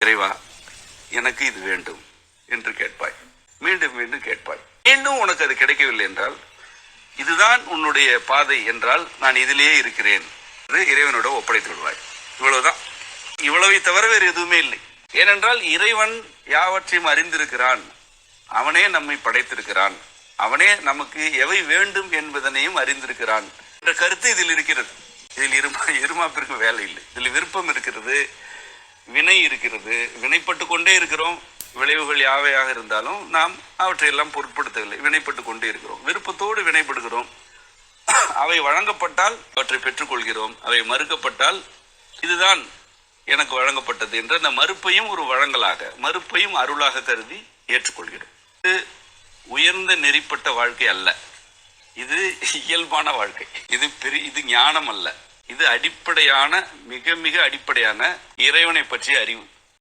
இறைவா எனக்கு இது வேண்டும் என்று கேட்பாய். மீண்டும் மீண்டும் கேட்பாய். மீண்டும் உனக்கு அது கிடைக்கவில்லை என்றால், இதுதான் உன்னுடைய பாதை என்றால் நான் இதிலேயே இருக்கிறேன் என்று இறைவனோட ஒப்படைத்து விடுவாய். இவ்வளவுதான். இவ்வளவை தவிர வேறு எதுவுமே இல்லை. ஏனென்றால் இறைவன் யாவற்றையும் அறிந்திருக்கிறான். அவனே நம்மை படைத்திருக்கிறான். அவனே நமக்கு எவை வேண்டும் என்பதனையும் அறிந்திருக்கிறான் என்ற கருத்து இதில் இருக்கிறது. இதில் இருமாப்பிற்கு வேலை இல்லை. இதில் விருப்பம் இருக்கிறது, வினை இருக்கிறது. வினைப்பட்டு கொண்டே இருக்கிறோம். விளைவுகள் யாவையாக இருந்தாலும் நாம் அவற்றையெல்லாம் பொருட்படுத்தவில்லை. வினைப்பட்டு கொண்டே இருக்கிறோம். விருப்பத்தோடு வினைப்படுகிறோம். அவை வழங்கப்பட்டால் அவற்றை பெற்றுக்கொள்கிறோம். அவை மறுக்கப்பட்டால் இதுதான் எனக்கு வழங்கப்பட்டது என்ற அந்த மறுப்பையும் ஒரு வழங்கலாக, மறுப்பையும் அருளாக கருதி ஏற்றுக்கொள்கிறோம். இது உயர்ந்த நெறிப்பட்ட வாழ்க்கை அல்ல. இது இயல்பான வாழ்க்கை. இது ஞானம் அல்ல. இது அடிப்படையான, மிக மிக அடிப்படையான இறைவனை பற்றிய அறிவு.